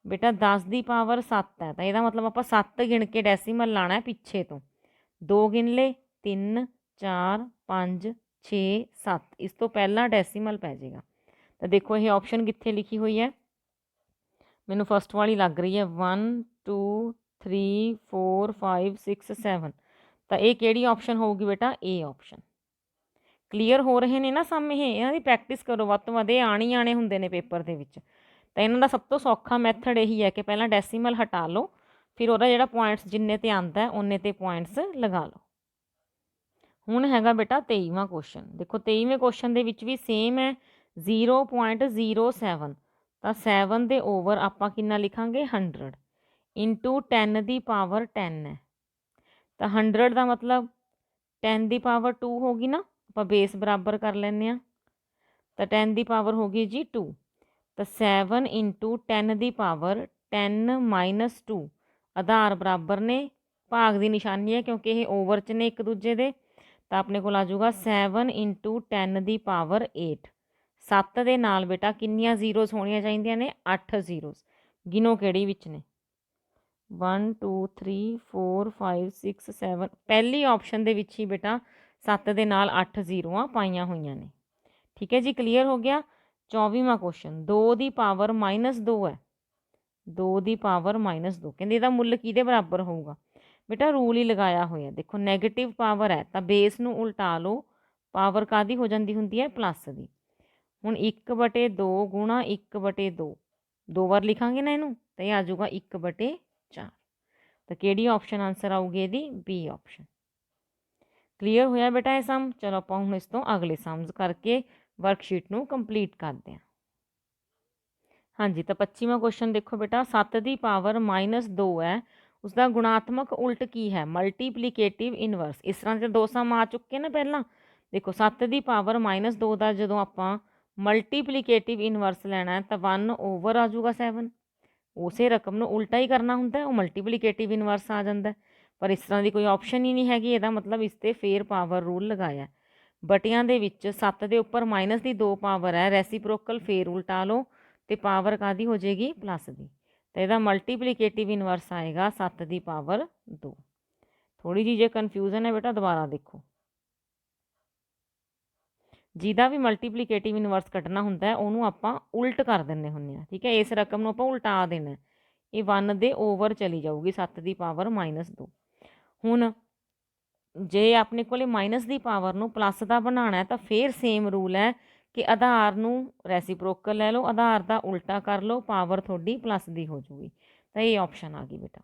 ਬੇਟਾ 10 ਦੀ ਪਾਵਰ 7 ਹੈ, ਤਾਂ ਇਹਦਾ ਮਤਲਬ ਆਪਾਂ 7 ਗਿਣ ਕੇ ਡੈਸੀਮਲ ਲਾਣਾ ਪਿੱਛੇ ਤੋਂ, 2 ਗਿਣ ਲਏ 3 4 5 6 7, ਇਸ ਤੋਂ ਪਹਿਲਾਂ ਡੈਸੀਮਲ ਪੈ ਜਾਏਗਾ। ਤਾਂ ਦੇਖੋ ਇਹ ਆਪਸ਼ਨ ਕਿੱਥੇ ਲਿਖੀ ਹੋਈ ਹੈ, ਮੈਨੂੰ ਫਸਟ ਵਾਲੀ ਲੱਗ ਰਹੀ ਹੈ 1 2 3 4 5 6 7। ਤਾਂ ਇਹ ਕਿਹੜੀ ਆਪਸ਼ਨ ਹੋਊਗੀ ਬੇਟਾ ਇਹ ਆਪਸ਼ਨ। ਕਲੀਅਰ ਹੋ ਰਹੇ ਨੇ ਨਾ ਸਮ, ਇਹਨਾਂ ਦੀ ਪ੍ਰੈਕਟਿਸ ਕਰੋ ਵੱਧ ਤੋਂ ਵੱਧ, ਇਹ ਆਣੇ ਹੁੰਦੇ ਨੇ ਪੇਪਰ ਦੇ ਵਿੱਚ। ਤਾਂ ਇਹਨਾਂ ਦਾ ਸਭ ਤੋਂ ਸੌਖਾ ਮੈਥਡ ਇਹੀ ਹੈ ਕਿ ਪਹਿਲਾਂ ਡੈਸੀਮਲ ਹਟਾ ਲਓ, ਫਿਰ ਉਹਦਾ ਜਿਹੜਾ ਪੁਆਇੰਟਸ ਜਿੰਨੇ 'ਤੇ ਆਉਂਦਾ ਉਹਨੇ 'ਤੇ ਪੁਆਇੰਟਸ ਲਗਾ ਲਓ। ਹੁਣ ਹੈਗਾ ਬੇਟਾ 23ਵਾਂ ਕੁਐਸਚਨ। ਦੇਖੋ 23ਵੇਂ ਕੁਐਸਚਨ ਦੇ ਵਿੱਚ ਵੀ ਸੇਮ ਹੈ 0.07, ਤਾਂ 7 ਦੇ ਓਵਰ ਆਪਾਂ ਕਿੰਨਾ ਲਿਖਾਂਗੇ 100 ਇੰਟੂ 10 ਦੀ ਪਾਵਰ 10 ਹੈ। ਤਾਂ 100 ਦਾ ਮਤਲਬ 10 ਦੀ ਪਾਵਰ 2 ਹੋ ਗਈ ਨਾ, ਆਪਾਂ ਬੇਸ ਬਰਾਬਰ ਕਰ ਲੈਂਦੇ ਹਾਂ। ਤਾਂ 10 ਦੀ ਪਾਵਰ ਹੋ ਗਈ ਜੀ 2, ਤਾਂ 7 ਇੰਟੂ 10 ਦੀ ਪਾਵਰ 10 - 2, ਆਧਾਰ ਬਰਾਬਰ ਨੇ, ਭਾਗ ਦੀ ਨਿਸ਼ਾਨੀ ਹੈ ਕਿਉਂਕਿ ਇਹ ਓਵਰ 'ਚ ਨੇ ਇੱਕ ਦੂਜੇ ਦੇ। ਤਾਂ ਆਪਣੇ ਕੋਲ ਆ ਜਾਊਗਾ 7 ਇੰਟੂ 10 ਦੀ ਪਾਵਰ 8। 7 ਦੇ ਨਾਲ ਬੇਟਾ ਕਿੰਨੀਆਂ ਜ਼ੀਰੋਜ਼ ਹੋਣੀਆਂ ਚਾਹੀਦੀਆਂ ਨੇ 8 ਜ਼ੀਰੋਜ਼, ਗਿਣੋ ਕਿਹੜੀ ਵਿੱਚ ਨੇ 1 2 3 4 5 6 7, ਪਹਿਲੀ ਆਪਸ਼ਨ ਦੇ ਵਿੱਚ ਹੀ ਬੇਟਾ 7 ਦੇ ਨਾਲ 8 ਜ਼ੀਰੋਆਂ ਪਾਈਆਂ ਹੋਈਆਂ ਨੇ। ਠੀਕ ਹੈ ਜੀ, ਕਲੀਅਰ ਹੋ ਗਿਆ। 24ਵਾਂ ਕੁਐਸਚਨ 2 ਦੀ ਪਾਵਰ -2 ਹੈ, 2 ਦੀ ਪਾਵਰ -2 ਕਹਿੰਦੇ ਇਹਦਾ ਮੁੱਲ ਕਿਹਦੇ ਬਰਾਬਰ ਹੋਊਗਾ। ਬੇਟਾ ਰੂਲ ਹੀ ਲਗਾਇਆ ਹੋਇਆ, ਦੇਖੋ ਨੈਗੇਟਿਵ ਪਾਵਰ ਹੈ ਤਾਂ ਬੇਸ ਨੂੰ ਉਲਟਾ ਲਓ, ਪਾਵਰ ਕਾਹਦੀ ਹੋ ਜਾਂਦੀ ਹੁੰਦੀ ਹੈ ਪਲੱਸ ਦੀ। ਹੁਣ 1/2 ਗੁਣਾ 1/2 ਦੋ ਵਾਰ ਲਿਖਾਂਗੇ ਨਾ ਇਹਨੂੰ ਤਾਂ ਇਹ ਆ ਜਾਊਗਾ 1/4। ਤਾਂ ਕਿਹੜੀ ਆਪਸ਼ਨ ਆਂਸਰ ਆਊਗੀ ਇਹਦੀ, ਬੀ ਆਪਸ਼ਨ। ਕਲੀਅਰ ਹੋਇਆ ਬੇਟਾ ਇਹ ਸਮ। ਚਲੋ ਆਪਾਂ ਹੁਣ ਇਸ ਤੋਂ ਅਗਲੇ ਸਮਸ ਕਰਕੇ ਵਰਕਸ਼ੀਟ ਨੂੰ ਕੰਪਲੀਟ ਕਰਦੇ ਹਾਂ। ਹਾਂਜੀ ਤਾਂ 25ਵਾਂ ਕੁਐਸਚਨ ਦੇਖੋ ਬੇਟਾ, 7 ਦੀ ਪਾਵਰ -2 ਹੈ, ਉਸਦਾ ਗੁਣਾਤਮਕ ਉਲਟ ਕੀ ਹੈ, ਮਲਟੀਪਲੀਕੇਟਿਵ ਇਨਵਰਸ। ਇਸ ਤਰ੍ਹਾਂ ਦੇ ਦੋ ਸਮ ਆ ਚੁੱਕੇ ਨਾ ਪਹਿਲਾਂ। ਦੇਖੋ 7 ਦੀ ਪਾਵਰ -2 ਦਾ ਜਦੋਂ ਆਪਾਂ ਮਲਟੀਪਲੀਕੇਟਿਵ ਇਨਵਰਸ ਲੈਣਾ ਹੈ ਤਾਂ 1 ਓਵਰ ਆ ਜਾਊਗਾ 7। ਉਸੇ ਰਕਮ ਨੂੰ ਉਲਟਾ ਹੀ ਕਰਨਾ ਹੁੰਦਾ, ਉਹ ਮਲਟੀਪਲੀਕੇਟਿਵ ਇਨਵਰਸ ਆ ਜਾਂਦਾ। ਪਰ ਇਸ ਤਰ੍ਹਾਂ ਦੀ ਕੋਈ ਆਪਸ਼ਨ ਹੀ ਨਹੀਂ ਹੈਗੀ, ਇਹਦਾ ਮਤਲਬ ਇਸ 'ਤੇ ਫੇਰ ਪਾਵਰ ਰੂਲ ਲਗਾਇਆ। ਬਟਿਆਂ ਦੇ ਵਿੱਚ 7 ਦੇ ਉੱਪਰ ਮਾਈਨਸ ਦੀ 2 ਪਾਵਰ ਹੈ, ਰੈਸੀਪ੍ਰੋਕਲ ਫੇਰ ਉਲਟਾ ਲਓ ਅਤੇ ਪਾਵਰ ਕਾਹਦੀ ਹੋ ਜਾਏਗੀ ਪਲੱਸ ਦੀ। ਤਾਂ ਇਹਦਾ ਮਲਟੀਪਲੀਕੇਟਿਵ ਇਨਵਰਸ ਆਏਗਾ 7 ਦੀ ਪਾਵਰ 2। ਥੋੜ੍ਹੀ ਜਿਹੀ ਜੇ ਕਨਫਿਊਜ਼ਨ ਹੈ ਬੇਟਾ ਦੁਬਾਰਾ ਦੇਖੋ। ਜਿਹਦਾ ਵੀ ਮਲਟੀਪਲੀਕੇਟਿਵ ਇਨਵਰਸ ਕੱਢਣਾ ਹੁੰਦਾ ਉਹਨੂੰ ਆਪਾਂ ਉਲਟ ਕਰ ਦਿੰਦੇ ਹੁੰਦੇ ਹਾਂ, ਠੀਕ ਹੈ। ਇਸ ਰਕਮ ਨੂੰ ਆਪਾਂ ਉਲਟਾ ਦੇਣਾ, ਇਹ 1 ਦੇ ਓਵਰ ਚਲੀ ਜਾਊਗੀ 7 ਦੀ ਪਾਵਰ -2। ਹੁਣ ਜੇ ਆਪਣੇ ਕੋਲੇ ਮਾਈਨਸ ਦੀ ਪਾਵਰ ਨੂੰ ਪਲੱਸ ਦਾ ਬਣਾਉਣਾ ਤਾਂ ਫਿਰ ਸੇਮ ਰੂਲ ਹੈ ਕਿ ਆਧਾਰ ਨੂੰ ਰੈਸੀਪ੍ਰੋਕਲ ਲੈ ਲਓ, ਆਧਾਰ ਦਾ ਉਲਟਾ ਕਰ ਲਓ, ਪਾਵਰ ਤੁਹਾਡੀ ਪਲੱਸ ਦੀ ਹੋ ਜਾਊਗੀ। ਤਾਂ ਇਹ ਆਪਸ਼ਨ ਆ ਗਈ ਬੇਟਾ,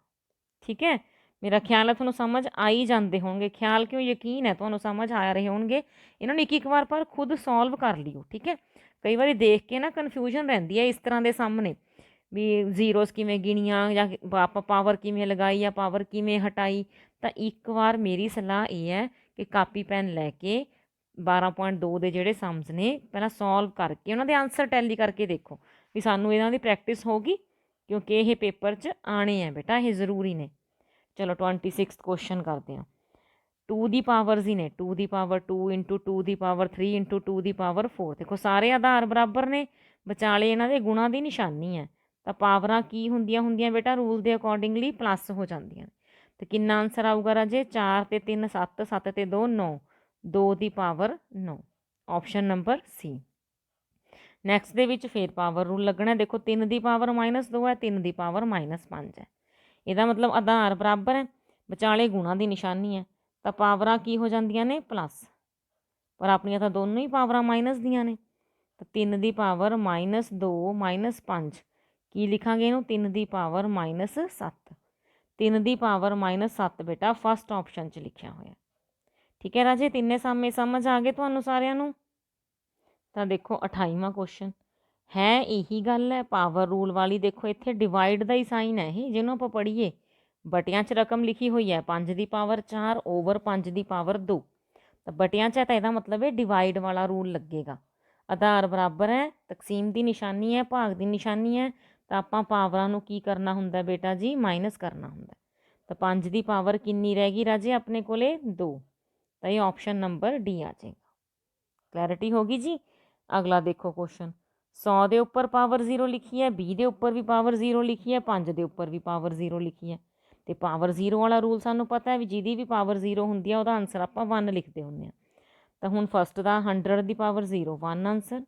ਠੀਕ ਹੈ। ਮੇਰਾ ਖਿਆਲ ਹੈ ਤੁਹਾਨੂੰ ਸਮਝ ਆਈ ਜਾਂਦੇ ਹੋਣਗੇ, ਖਿਆਲ ਕਿਉਂ ਯਕੀਨ ਹੈ ਤੁਹਾਨੂੰ ਸਮਝ ਆ ਰਹੇ ਹੋਣਗੇ। ਇਹਨਾਂ ਨੂੰ ਇੱਕ ਵਾਰ ਪਰ ਖੁਦ ਸੋਲਵ ਕਰ ਲਿਓ, ਠੀਕ ਹੈ। ਕਈ ਵਾਰੀ ਦੇਖ ਕੇ ਨਾ ਕਨਫਿਊਜ਼ਨ ਰਹਿੰਦੀ ਹੈ ਇਸ ਤਰ੍ਹਾਂ ਦੇ ਸਾਹਮਣੇ ਵੀ ਜ਼ੀਰੋਸ ਕਿਵੇਂ ਗਿਣੀਆਂ ਜਾਂ ਆਪਾਂ ਪਾਵਰ ਕਿਵੇਂ ਲਗਾਈ ਜਾਂ ਪਾਵਰ ਕਿਵੇਂ ਹਟਾਈ। ਤਾਂ ਇੱਕ ਵਾਰ ਮੇਰੀ ਸਲਾਹ ਇਹ ਹੈ ਕਿ ਕਾਪੀ ਪੈਨ ਲੈ ਕੇ 12.2 ਦੇ ਜਿਹੜੇ ਸਮਸ ਨੇ ਪਹਿਲਾਂ ਸੋਲਵ ਕਰਕੇ ਉਹਨਾਂ ਦੇ ਆਨਸਰ ਟੈਲੀ ਕਰਕੇ ਦੇਖੋ ਵੀ ਸਾਨੂੰ ਇਹਨਾਂ ਦੀ ਪ੍ਰੈਕਟਿਸ ਹੋਗੀ, ਕਿਉਂਕਿ ਇਹ ਪੇਪਰ 'ਚ ਆਣੇ ਹੈ ਬੇਟਾ, ਇਹ ਜ਼ਰੂਰੀ ਨੇ। ਚਲੋ 26 ਕੁਐਸਚਨ ਕਰਦੇ ਹਾਂ। 2 ਦੀ ਪਾਵਰਸ ਹੀ ਨੇ, 2 ਦੀ ਪਾਵਰ 2 × 2 ਦੀ ਪਾਵਰ 3 × 2 ਦੀ ਪਾਵਰ 4। ਦੇਖੋ ਸਾਰੇ ਆਧਾਰ ਬਰਾਬਰ ਨੇ, ਵਿਚਾਲੇ ਇਹਨਾਂ ਦੇ ਗੁਣਾ ਦੀ ਨਿਸ਼ਾਨੀ ਹੈ, ਤਾਂ ਪਾਵਰਾਂ ਕੀ ਹੁੰਦੀਆਂ ਬੇਟਾ ਰੂਲ ਦੇ ਅਕੋਰਡਿੰਗਲੀ ਪਲੱਸ ਹੋ ਜਾਂਦੀਆਂ। ਤੇ ਕਿੰਨਾ ਆਨਸਰ ਆਊਗਾ ਰਾਜੇ, 4 ਤੇ 3 7, 7 ਤੇ 2 9, 2 ਦੀ ਪਾਵਰ 9, ਆਪਸ਼ਨ ਨੰਬਰ ਸੀ। ਨੈਕਸਟ ਦੇ ਵਿੱਚ ਫੇਰ ਪਾਵਰ ਰੂਲ ਲੱਗਣਾ। ਦੇਖੋ 3 ਦੀ ਪਾਵਰ -2 ਹੈ, 3 ਦੀ ਪਾਵਰ -5 ਹੈ। ਇਹਦਾ ਮਤਲਬ ਆਧਾਰ ਬਰਾਬਰ ਹੈ, ਵਿਚਾਲੇ ਗੁਣਾ ਦੀ ਨਿਸ਼ਾਨੀ ਹੈ, ਤਾਂ ਪਾਵਰਾਂ ਕੀ ਹੋ ਜਾਂਦੀਆਂ ਨੇ ਪਲੱਸ। ਪਰ ਆਪਣੀਆਂ ਤਾਂ ਦੋਨੋਂ ਹੀ ਪਾਵਰਾਂ ਮਾਈਨਸ ਦੀਆਂ ਨੇ, ਤਾਂ 3 ਦੀ ਪਾਵਰ -2 -5 ਕੀ ਲਿਖਾਂਗੇ ਇਹਨੂੰ, 3 ਦੀ ਪਾਵਰ -7। 3 ਦੀ ਪਾਵਰ -7 ਬੇਟਾ ਫਸਟ ਆਪਸ਼ਨ 'ਚ ਲਿਖਿਆ ਹੋਇਆ, ਠੀਕ ਹੈ ਰਾਜੇ। ਤਿੰਨੇ ਸਾਹਮਣੇ ਸਮਝ ਆ ਗਏ ਤੁਹਾਨੂੰ ਸਾਰਿਆਂ ਨੂੰ। ਤਾਂ ਦੇਖੋ 28ਵਾਂ ਕੁਐਸਚਨ ਹੈ ਇਹੀ ਗੱਲ ਹੈ ਪਾਵਰ ਰੂਲ ਵਾਲੀ। ਦੇਖੋ ਇੱਥੇ ਡਿਵਾਈਡ ਦਾ ਹੀ ਸਾਈਨ ਹੈ ਇਹ, ਜਿਹਨੂੰ ਆਪਾਂ ਪੜ੍ਹੀਏ ਬਟਿਆਂ 'ਚ ਰਕਮ ਲਿਖੀ ਹੋਈ ਹੈ 5 ਦੀ ਪਾਵਰ 4 ਓਵਰ 5 ਦੀ ਪਾਵਰ 2। ਤਾਂ ਬਟਿਆਂ 'ਚ ਹੈ ਤਾਂ ਇਹਦਾ ਮਤਲਬ ਇਹ ਡਿਵਾਈਡ ਵਾਲਾ ਰੂਲ ਲੱਗੇਗਾ। ਆਧਾਰ ਬਰਾਬਰ ਹੈ, ਤਕਸੀਮ ਦੀ ਨਿਸ਼ਾਨੀ ਹੈ, ਭਾਗ ਦੀ ਨਿਸ਼ਾਨੀ ਹੈ, ਤਾਂ ਆਪਾਂ ਪਾਵਰਾਂ ਨੂੰ ਕੀ ਕਰਨਾ ਹੁੰਦਾ ਬੇਟਾ ਜੀ, ਮਾਈਨਸ ਕਰਨਾ ਹੁੰਦਾ। ਤਾਂ 5 ਦੀ ਪਾਵਰ ਕਿੰਨੀ ਰਹਿ ਗਈ ਰਾਜੇ ਆਪਣੇ ਕੋਲੇ 2, ਤਾਂ ਇਹ ਆਪਸ਼ਨ ਨੰਬਰ ਡੀ ਆ ਜਾਏਗਾ। ਕਲੈਰਿਟੀ ਹੋ ਗਈ ਜੀ। ਅਗਲਾ ਦੇਖੋ ਕੁਐਸਚਨ, 100 ਦੇ ਉੱਪਰ ਪਾਵਰ 0 ਲਿਖੀ ਹੈ, 20 ਦੇ ਉੱਪਰ ਵੀ ਪਾਵਰ 0 ਲਿਖੀ ਹੈ, 5 ਦੇ ਉੱਪਰ ਵੀ ਪਾਵਰ 0 ਲਿਖੀ ਹੈ। ਤੇ ਪਾਵਰ 0 ਵਾਲਾ ਰੂਲ ਸਾਨੂੰ ਪਤਾ ਹੈ ਵੀ ਜਿਹਦੀ ਵੀ ਪਾਵਰ 0 ਹੁੰਦੀ ਹੈ ਉਹਦਾ ਆਨਸਰ ਆਪਾਂ 1 ਲਿਖਦੇ ਹੁੰਦੇ ਹਾਂ। ਤਾਂ ਹੁਣ ਫਸਟ ਦਾ 100 ਦੀ ਪਾਵਰ 0 1 ਆਨਸਰ,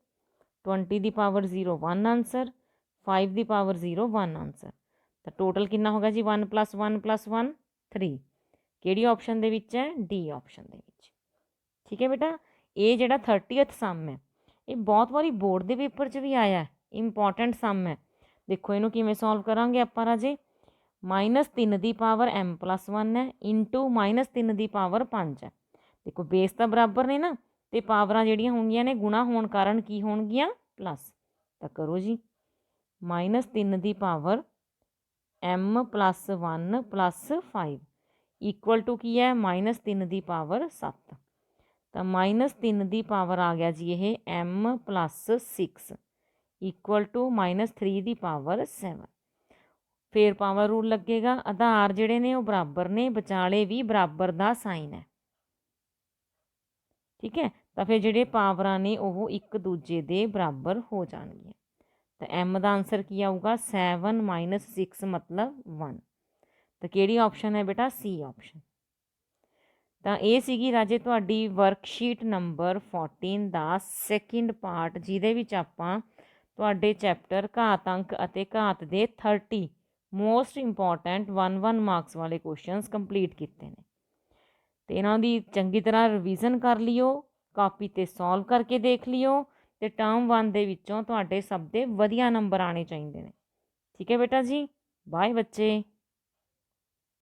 20 ਦੀ ਪਾਵਰ 0 1 ਆਨਸਰ, 5 ਦੀ ਪਾਵਰ 0 1 ਆਨਸਰ। ਤਾਂ ਟੋਟਲ ਕਿੰਨਾ ਹੋਗਾ ਜੀ 1 + 1 + 1 3। ਕਿਹੜੀ ਆਪਸ਼ਨ ਦੇ ਵਿੱਚ ਹੈ, ਡੀ ਆਪਸ਼ਨ ਦੇ ਵਿੱਚ, ਠੀਕ ਹੈ ਬੇਟਾ। ਇਹ ਜਿਹੜਾ 30th ਸਮ ਹੈ ਇਹ ਬਹੁਤ ਵਾਰੀ ਬੋਰਡ ਦੇ ਪੇਪਰ 'ਚ ਵੀ ਆਇਆ, ਇੰਪੋਰਟੈਂਟ ਸਮ ਹੈ। ਦੇਖੋ ਇਹਨੂੰ ਕਿਵੇਂ ਸੋਲਵ ਕਰਾਂਗੇ ਆਪਾਂ ਰਾਜੇ, -3 ਦੀ ਪਾਵਰ m + 1 ਹੈ ਇੰਟੂ -3 ਦੀ ਪਾਵਰ 5 ਹੈ। ਦੇਖੋ ਬੇਸ ਤਾਂ ਬਰਾਬਰ ਨੇ ਨਾ, ਅਤੇ ਪਾਵਰਾਂ ਜਿਹੜੀਆਂ ਹੋਣਗੀਆਂ ਨੇ ਗੁਣਾ ਹੋਣ ਕਾਰਨ ਕੀ ਹੋਣਗੀਆਂ ਪਲੱਸ। ਤਾਂ ਕਰੋ ਜੀ, -3 ਦੀ ਪਾਵਰ m + 1 + 5 ਇਕੁਅਲ ਟੂ ਕੀ ਹੈ, -3 ਦੀ ਪਾਵਰ 7। ਤਾਂ -3 ਦੀ ਪਾਵਰ ਆ ਗਿਆ ਜੀ ਇਹ m + 6 equal to -3 the power 7। ਫੇਰ ਪਾਵਰ ਰੂਲ ਲੱਗੇਗਾ, ਆਧਾਰ ਜਿਹੜੇ ਨੇ ਉਹ ਬਰਾਬਰ ਨੇ, ਵਿਚਾਲੇ ਵੀ ਬਰਾਬਰ ਦਾ ਸਾਈਨ ਹੈ, ਠੀਕ ਹੈ। ਤਾਂ ਫਿਰ ਜਿਹੜੇ ਪਾਵਰਾਂ ਨੇ ਉਹ ਇੱਕ ਦੂਜੇ ਦੇ ਬਰਾਬਰ ਹੋ ਜਾਣਗੀਆਂ। ਤਾਂ m ਦਾ ਆਨਸਰ ਕੀ ਆਊਗਾ 7 - 6 ਮਤਲਬ 1। ਤਾਂ ਕਿਹੜੀ ਆਪਸ਼ਨ ਹੈ ਬੇਟਾ, ਸੀ ਆਪਸ਼ਨ। ਤਾਂ ਇਹ ਸੀਗੀ ਰਾਜੇ ਤੁਹਾਡੀ ਵਰਕਸ਼ੀਟ ਨੰਬਰ 14 ਦਾ ਸੈਕਿੰਡ ਪਾਰਟ, ਜਿਹਦੇ ਵਿੱਚ ਆਪਾਂ ਤੁਹਾਡੇ ਚੈਪਟਰ ਘਾਤ ਅੰਕ ਅਤੇ ਘਾਤ ਦੇ 30 ਮੋਸਟ ਇੰਪੋਰਟੈਂਟ 1 ਮਾਰਕਸ ਵਾਲੇ ਕੁਐਸਚਨਸ ਕੰਪਲੀਟ ਕੀਤੇ ਨੇ। ਤੇ ਇਹਨਾਂ ਦੀ ਚੰਗੀ ਤਰ੍ਹਾਂ ਰਿਵੀਜ਼ਨ ਕਰ ਲਿਓ, ਕਾਪੀ 'ਤੇ ਸੋਲਵ ਕਰਕੇ ਦੇਖ ਲਿਓ, ਅਤੇ ਟਰਮ 1 ਦੇ ਵਿੱਚੋਂ ਤੁਹਾਡੇ ਸਭ ਦੇ ਵਧੀਆ ਨੰਬਰ ਆਉਣੇ ਚਾਹੀਦੇ ਨੇ। ਠੀਕ ਹੈ ਬੇਟਾ ਜੀ, ਬਾਏ ਬੱਚੇ।